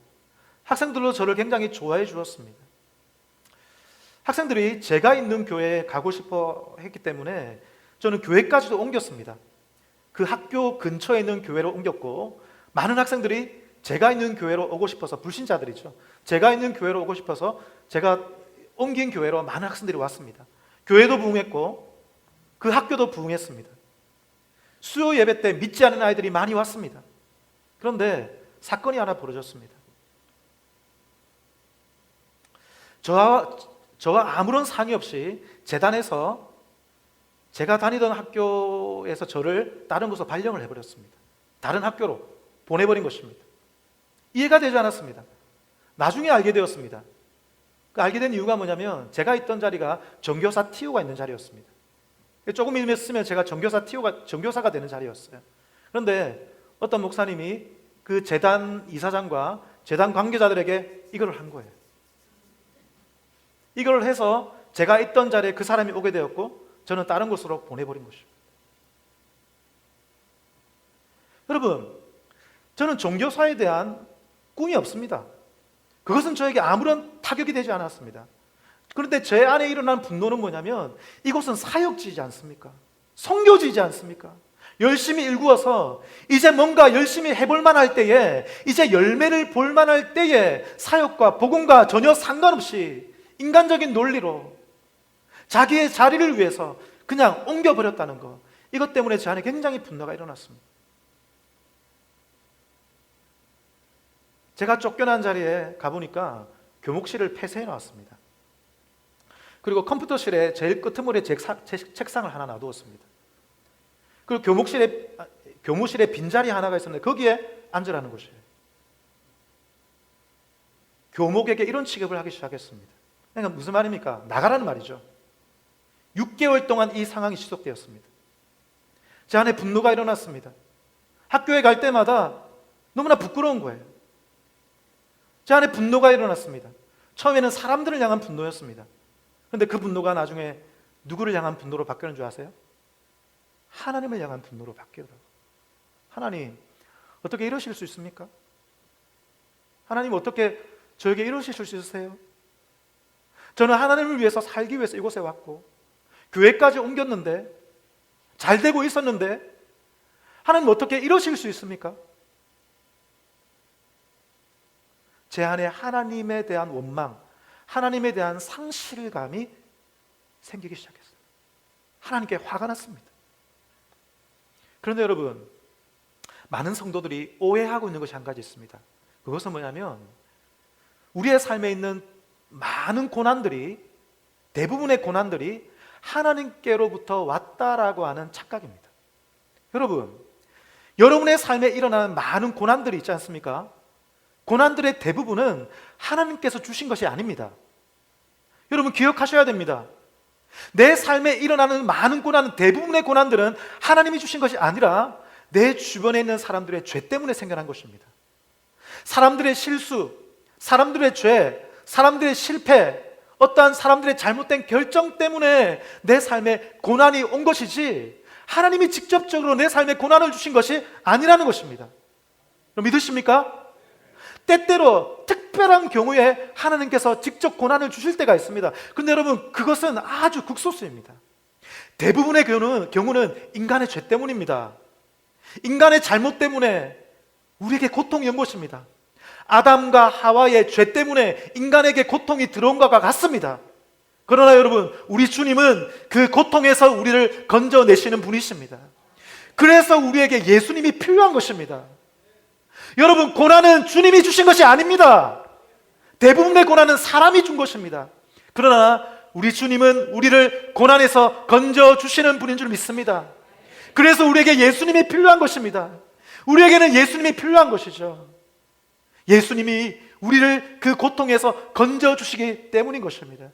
학생들도 저를 굉장히 좋아해 주었습니다. 학생들이 제가 있는 교회에 가고 싶어 했기 때문에 저는 교회까지도 옮겼습니다. 그 학교 근처에 있는 교회로 옮겼고, 많은 학생들이 제가 있는 교회로 오고 싶어서, 불신자들이죠, 제가 있는 교회로 오고 싶어서 제가 옮긴 교회로 많은 학생들이 왔습니다. 교회도 부흥했고 그 학교도 부흥했습니다. 수요 예배 때 믿지 않은 아이들이 많이 왔습니다. 그런데 사건이 하나 벌어졌습니다. 저와 아무런 상의 없이 재단에서 제가 다니던 학교에서 저를 다른 곳으로 발령을 해버렸습니다. 다른 학교로 보내버린 것입니다. 이해가 되지 않았습니다. 나중에 알게 되었습니다. 그 알게 된 이유가 뭐냐면, 제가 있던 자리가 전교사 TO가 있는 자리였습니다. 조금 있으면 제가 전교사가 되는 자리였어요. 그런데 어떤 목사님이 그 재단 이사장과 재단 관계자들에게 이걸 한 거예요. 이걸 해서 제가 있던 자리에 그 사람이 오게 되었고, 저는 다른 곳으로 보내버린 것입니다. 여러분, 저는 종교사에 대한 꿈이 없습니다. 그것은 저에게 아무런 타격이 되지 않았습니다. 그런데 제 안에 일어난 분노는 뭐냐면, 이곳은 사역지이지 않습니까? 선교지이지 않습니까? 열심히 일구어서 이제 뭔가 열심히 해볼 만할 때에, 이제 열매를 볼 만할 때에 사역과 복음과 전혀 상관없이 인간적인 논리로 자기의 자리를 위해서 그냥 옮겨버렸다는 것, 이것 때문에 제 안에 굉장히 분노가 일어났습니다. 제가 쫓겨난 자리에 가보니까 교목실을 폐쇄해 놨습니다. 그리고 컴퓨터실에 제일 끄트머리에 책상을 하나 놔두었습니다. 그리고 교무실에 빈자리 하나가 있었는데 거기에 앉으라는 것이에요. 교목에게 이런 취급을 하기 시작했습니다. 그러니까 무슨 말입니까? 나가라는 말이죠. 6개월 동안 이 상황이 지속되었습니다. 제 안에 분노가 일어났습니다. 학교에 갈 때마다 너무나 부끄러운 거예요. 제 안에 분노가 일어났습니다. 처음에는 사람들을 향한 분노였습니다. 그런데 그 분노가 나중에 누구를 향한 분노로 바뀌는 줄 아세요? 하나님을 향한 분노로 바뀌더라고요. 하나님, 어떻게 이러실 수 있습니까? 하나님, 어떻게 저에게 이러실 수 있으세요? 저는 하나님을 위해서 살기 위해서 이곳에 왔고 교회까지 옮겼는데, 잘 되고 있었는데 하나님 어떻게 이러실 수 있습니까? 제 안에 하나님에 대한 원망, 하나님에 대한 상실감이 생기기 시작했어요. 하나님께 화가 났습니다. 그런데 여러분, 많은 성도들이 오해하고 있는 것이 한 가지 있습니다. 그것은 뭐냐면, 우리의 삶에 있는 많은 고난들이, 대부분의 고난들이 하나님께로부터 왔다라고 하는 착각입니다. 여러분, 여러분의 삶에 일어나는 많은 고난들이 있지 않습니까? 고난들의 대부분은 하나님께서 주신 것이 아닙니다. 여러분, 기억하셔야 됩니다. 내 삶에 일어나는 많은 고난, 대부분의 고난들은 하나님이 주신 것이 아니라 내 주변에 있는 사람들의 죄 때문에 생겨난 것입니다. 사람들의 실수, 사람들의 죄, 사람들의 실패, 어떠한 사람들의 잘못된 결정 때문에 내 삶에 고난이 온 것이지, 하나님이 직접적으로 내 삶에 고난을 주신 것이 아니라는 것입니다. 믿으십니까? 때때로 특별한 경우에 하나님께서 직접 고난을 주실 때가 있습니다. 그런데 여러분, 그것은 아주 극소수입니다. 대부분의 경우는 인간의 죄 때문입니다. 인간의 잘못 때문에 우리에게 고통이 온 것입니다. 아담과 하와의 죄 때문에 인간에게 고통이 들어온 것과 같습니다. 그러나 여러분, 우리 주님은 그 고통에서 우리를 건져내시는 분이십니다. 그래서 우리에게 예수님이 필요한 것입니다. 여러분, 고난은 주님이 주신 것이 아닙니다. 대부분의 고난은 사람이 준 것입니다. 그러나 우리 주님은 우리를 고난에서 건져주시는 분인 줄 믿습니다. 그래서 우리에게 예수님이 필요한 것입니다. 우리에게는 예수님이 필요한 것이죠. 예수님이 우리를 그 고통에서 건져주시기 때문인 것입니다.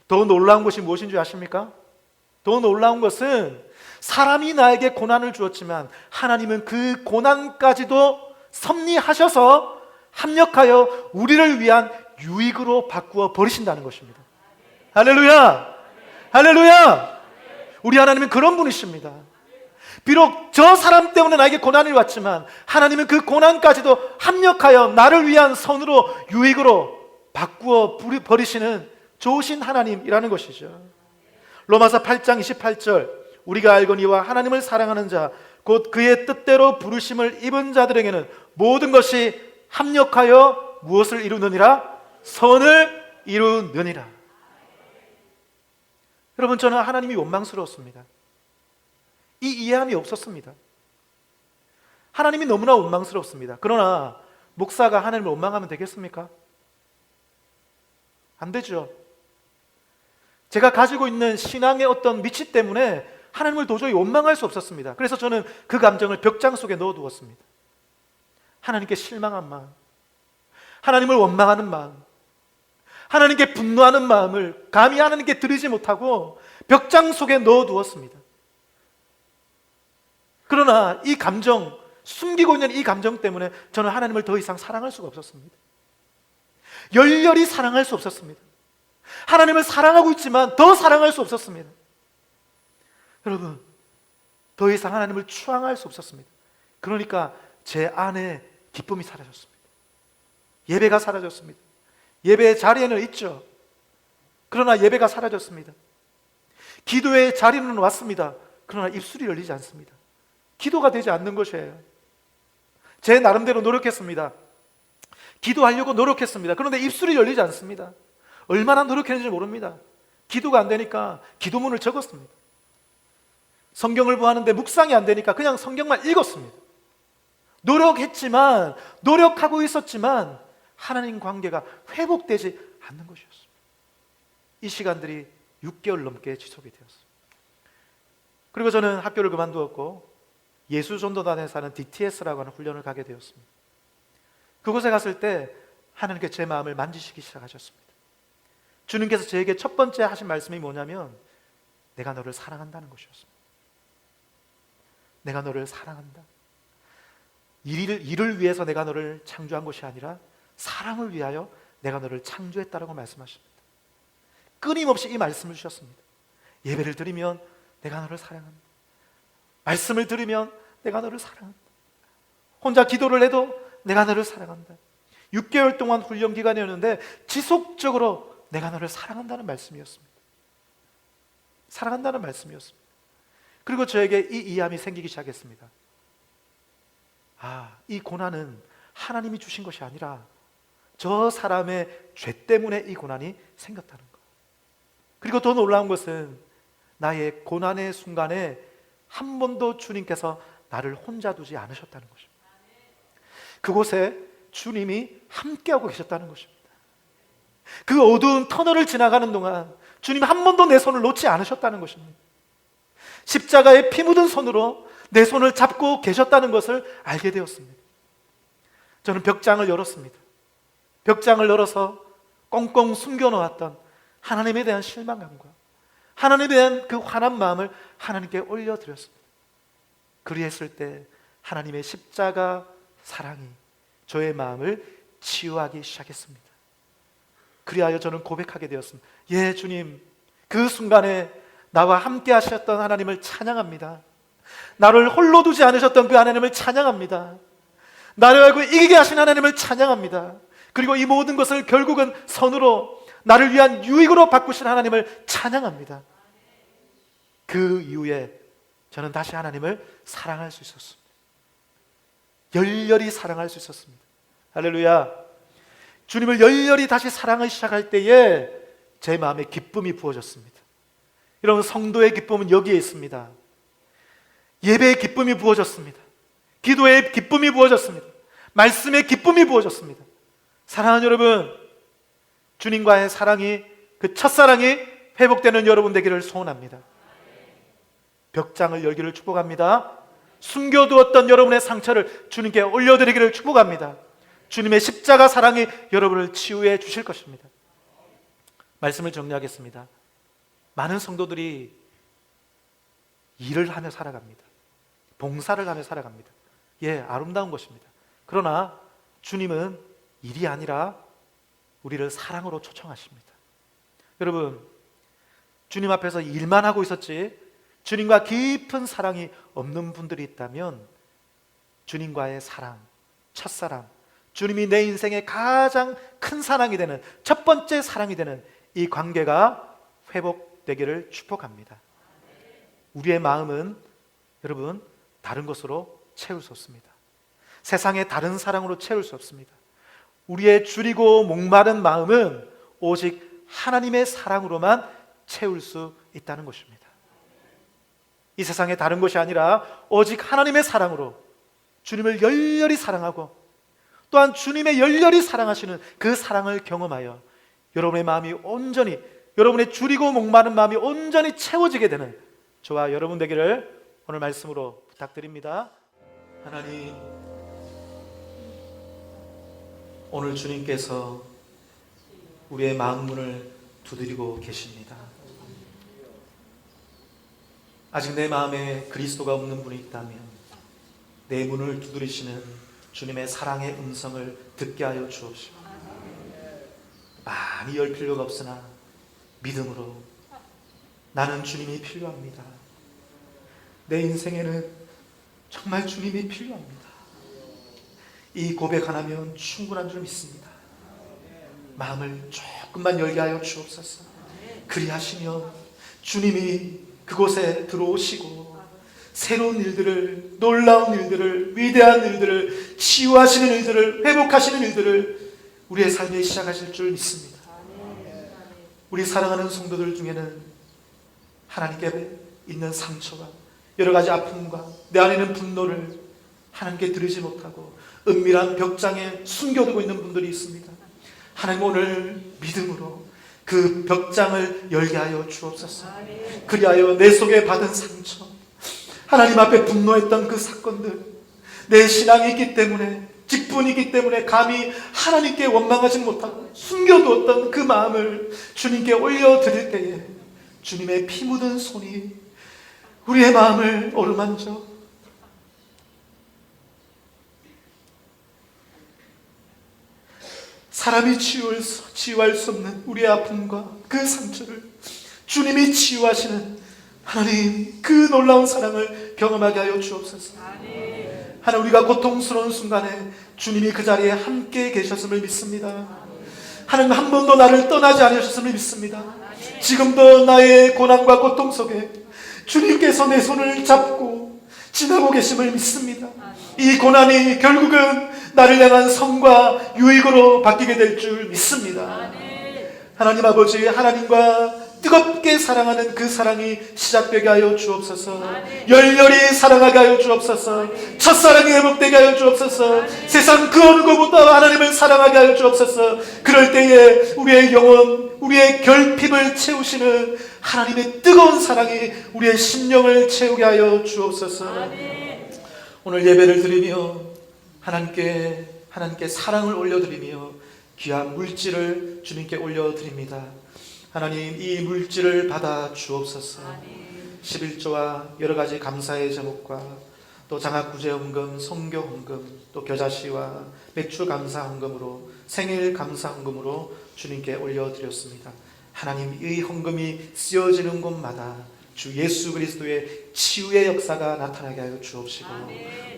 더 놀라운 것이 무엇인 줄 아십니까? 더 놀라운 것은, 사람이 나에게 고난을 주었지만 하나님은 그 고난까지도 섭리하셔서 합력하여 우리를 위한 유익으로 바꾸어 버리신다는 것입니다. 할렐루야! 할렐루야! 우리 하나님은 그런 분이십니다. 비록 저 사람 때문에 나에게 고난이 왔지만 하나님은 그 고난까지도 합력하여 나를 위한 선으로 유익으로 바꾸어 버리시는 좋으신 하나님이라는 것이죠. 로마서 8장 28절, 우리가 알거니와 하나님을 사랑하는 자 곧 그의 뜻대로 부르심을 입은 자들에게는 모든 것이 합력하여 무엇을 이루느니라? 선을 이루느니라. 여러분, 저는 하나님이 원망스러웠습니다. 이 이해함이 없었습니다. 하나님이 너무나 원망스럽습니다. 그러나 목사가 하나님을 원망하면 되겠습니까? 안 되죠. 제가 가지고 있는 신앙의 어떤 미치 때문에 하나님을 도저히 원망할 수 없었습니다. 그래서 저는 그 감정을 벽장 속에 넣어두었습니다. 하나님께 실망한 마음, 하나님을 원망하는 마음, 하나님께 분노하는 마음을 감히 하나님께 드리지 못하고 벽장 속에 넣어두었습니다. 그러나 이 감정, 숨기고 있는 이 감정 때문에 저는 하나님을 더 이상 사랑할 수가 없었습니다. 열렬히 사랑할 수 없었습니다. 하나님을 사랑하고 있지만 더 사랑할 수 없었습니다. 여러분, 더 이상 하나님을 추앙할 수 없었습니다. 그러니까 제 안에 기쁨이 사라졌습니다. 예배가 사라졌습니다. 예배의 자리에는 있죠. 그러나 예배가 사라졌습니다. 기도의 자리는 왔습니다. 그러나 입술이 열리지 않습니다. 기도가 되지 않는 것이에요. 제 나름대로 노력했습니다. 기도하려고 노력했습니다. 그런데 입술이 열리지 않습니다. 얼마나 노력했는지 모릅니다. 기도가 안 되니까 기도문을 적었습니다. 성경을 보았는데 묵상이 안 되니까 그냥 성경만 읽었습니다. 노력했지만, 노력하고 있었지만 하나님 관계가 회복되지 않는 것이었습니다. 이 시간들이 6개월 넘게 지속이 되었습니다. 그리고 저는 학교를 그만두었고 예수전도단에 사는 DTS라고 하는 훈련을 가게 되었습니다. 그곳에 갔을 때 하나님께 제 마음을 만지시기 시작하셨습니다. 주님께서 저에게 첫 번째 하신 말씀이 뭐냐면 내가 너를 사랑한다는 것이었습니다. 내가 너를 사랑한다. 일을 위해서 내가 너를 창조한 것이 아니라 사랑을 위하여 내가 너를 창조했다라고 말씀하십니다. 끊임없이 이 말씀을 주셨습니다. 예배를 드리면 내가 너를 사랑한다. 말씀을 들으면 내가 너를 사랑한다. 혼자 기도를 해도 내가 너를 사랑한다. 6개월 동안 훈련 기간이었는데 지속적으로 내가 너를 사랑한다는 말씀이었습니다. 사랑한다는 말씀이었습니다. 그리고 저에게 이 이해함이 생기기 시작했습니다. 이 고난은 하나님이 주신 것이 아니라 저 사람의 죄 때문에 이 고난이 생겼다는 것. 그리고 더 놀라운 것은 나의 고난의 순간에 한 번도 주님께서 나를 혼자 두지 않으셨다는 것입니다. 그곳에 주님이 함께하고 계셨다는 것입니다. 그 어두운 터널을 지나가는 동안 주님 한 번도 내 손을 놓지 않으셨다는 것입니다. 십자가에 피 묻은 손으로 내 손을 잡고 계셨다는 것을 알게 되었습니다. 저는 벽장을 열었습니다. 벽장을 열어서 꽁꽁 숨겨놓았던 하나님에 대한 실망감과 하나님에 대한 그 화난 마음을 하나님께 올려드렸습니다. 그리했을 때 하나님의 십자가 사랑이 저의 마음을 치유하기 시작했습니다. 그리하여 저는 고백하게 되었습니다. 예, 주님, 그 순간에 나와 함께 하셨던 하나님을 찬양합니다. 나를 홀로 두지 않으셨던 그 하나님을 찬양합니다. 나를 알고 이기게 하신 하나님을 찬양합니다. 그리고 이 모든 것을 결국은 선으로 나를 위한 유익으로 바꾸신 하나님을 찬양합니다. 그 이후에 저는 다시 하나님을 사랑할 수 있었습니다. 열렬히 사랑할 수 있었습니다. 할렐루야. 주님을 열렬히 다시 사랑을 시작할 때에 제 마음에 기쁨이 부어졌습니다. 여러분, 성도의 기쁨은 여기에 있습니다. 예배의 기쁨이 부어졌습니다. 기도의 기쁨이 부어졌습니다. 말씀의 기쁨이 부어졌습니다. 사랑하는 여러분, 주님과의 사랑이, 그 첫사랑이 회복되는 여러분 되기를 소원합니다. 벽장을 열기를 축복합니다. 숨겨두었던 여러분의 상처를 주님께 올려드리기를 축복합니다. 주님의 십자가 사랑이 여러분을 치유해 주실 것입니다. 말씀을 정리하겠습니다. 많은 성도들이 일을 하며 살아갑니다. 봉사를 하며 살아갑니다. 예, 아름다운 것입니다. 그러나 주님은 일이 아니라 우리를 사랑으로 초청하십니다. 여러분, 주님 앞에서 일만 하고 있었지 주님과 깊은 사랑이 없는 분들이 있다면 주님과의 사랑, 첫사랑, 주님이 내 인생의 가장 큰 사랑이 되는 첫 번째 사랑이 되는 이 관계가 회복되기를 축복합니다. 우리의 마음은 여러분 다른 것으로 채울 수 없습니다. 세상의 다른 사랑으로 채울 수 없습니다. 우리의 줄이고 목마른 마음은 오직 하나님의 사랑으로만 채울 수 있다는 것입니다. 이 세상의 다른 것이 아니라 오직 하나님의 사랑으로 주님을 열렬히 사랑하고 또한 주님의 열렬히 사랑하시는 그 사랑을 경험하여 여러분의 마음이 온전히, 여러분의 줄이고 목마른 마음이 온전히 채워지게 되는 저와 여러분 되기를 오늘 말씀으로 부탁드립니다. 하나님, 오늘 주님께서 우리의 마음 문을 두드리고 계십니다. 아직 내 마음에 그리스도가 없는 분이 있다면 내 문을 두드리시는 주님의 사랑의 음성을 듣게 하여 주옵시고, 많이 열 필요가 없으나 믿음으로 나는 주님이 필요합니다. 내 인생에는 정말 주님이 필요합니다. 이 고백 하나면 충분한 줄 믿습니다. 마음을 조금만 열게 하여 주옵소서. 그리하시면 주님이 그곳에 들어오시고 새로운 일들을, 놀라운 일들을, 위대한 일들을, 치유하시는 일들을, 회복하시는 일들을 우리의 삶에 시작하실 줄 믿습니다. 우리 사랑하는 성도들 중에는 하나님께 있는 상처와 여러 가지 아픔과 내 안에 있는 분노를 하나님께 드리지 못하고 은밀한 벽장에 숨겨두고 있는 분들이 있습니다. 하나님, 오늘 믿음으로 그 벽장을 열게 하여 주옵소서. 그리하여 내 속에 받은 상처, 하나님 앞에 분노했던 그 사건들, 내 신앙이 있기 때문에, 직분이기 때문에 감히 하나님께 원망하지 못하고 숨겨두었던 그 마음을 주님께 올려드릴 때에 주님의 피 묻은 손이 우리의 마음을 어루만져 사람이 치유할 수 없는 우리의 아픔과 그 상처를 주님이 치유하시는 하나님, 그 놀라운 사랑을 경험하게 하여 주옵소서. 하나님, 우리가 고통스러운 순간에 주님이 그 자리에 함께 계셨음을 믿습니다. 하나님, 한 번도 나를 떠나지 않으셨음을 믿습니다. 지금도 나의 고난과 고통 속에 주님께서 내 손을 잡고 지나고 계심을 믿습니다. 이 고난이 결국은 나를 향한 성과 유익으로 바뀌게 될 줄 믿습니다. 하나님 아버지, 하나님과 뜨겁게 사랑하는 그 사랑이 시작되게 하여 주옵소서. 열렬히 사랑하게 하여 주옵소서. 첫사랑이 회복되게 하여 주옵소서. 세상 그 어느 것보다 하나님을 사랑하게 하여 주옵소서. 그럴 때에 우리의 영혼, 우리의 결핍을 채우시는 하나님의 뜨거운 사랑이 우리의 심령을 채우게 하여 주옵소서. 오늘 예배를 드리며 하나님께 사랑을 올려드리며 귀한 물질을 주님께 올려드립니다. 하나님, 이 물질을 받아 주옵소서. 11조와 여러 가지 감사의 제목과 또 장학구제 헌금, 성교 헌금, 또 겨자씨와 맥주 감사 헌금으로, 생일 감사 헌금으로 주님께 올려드렸습니다. 하나님, 이 헌금이 쓰여지는 곳마다 주 예수 그리스도의 치유의 역사가 나타나게 하여 주옵시고,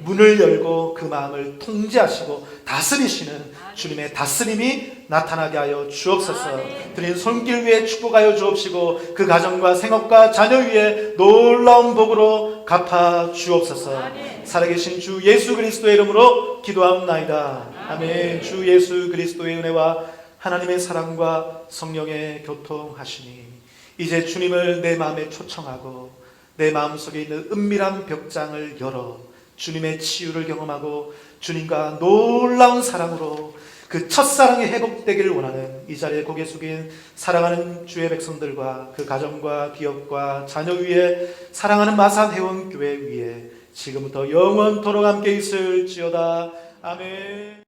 문을 열고 그 마음을 통제하시고 다스리시는 주님의 다스림이 나타나게 하여 주옵소서. 드린 손길 위에 축복하여 주옵시고 그 가정과 생업과 자녀 위에 놀라운 복으로 갚아 주옵소서. 살아계신 주 예수 그리스도의 이름으로 기도하옵나이다. 아멘. 주 예수 그리스도의 은혜와 하나님의 사랑과 성령의 교통하시니 이제 주님을 내 마음에 초청하고 내 마음속에 있는 은밀한 벽장을 열어 주님의 치유를 경험하고 주님과 놀라운 사랑으로 그 첫사랑이 회복되기를 원하는 이 자리에 고개 숙인 사랑하는 주의 백성들과 그 가정과 기업과 자녀 위에, 사랑하는 마산 회원교회 위에 지금부터 영원토록 함께 있을지어다. 아멘.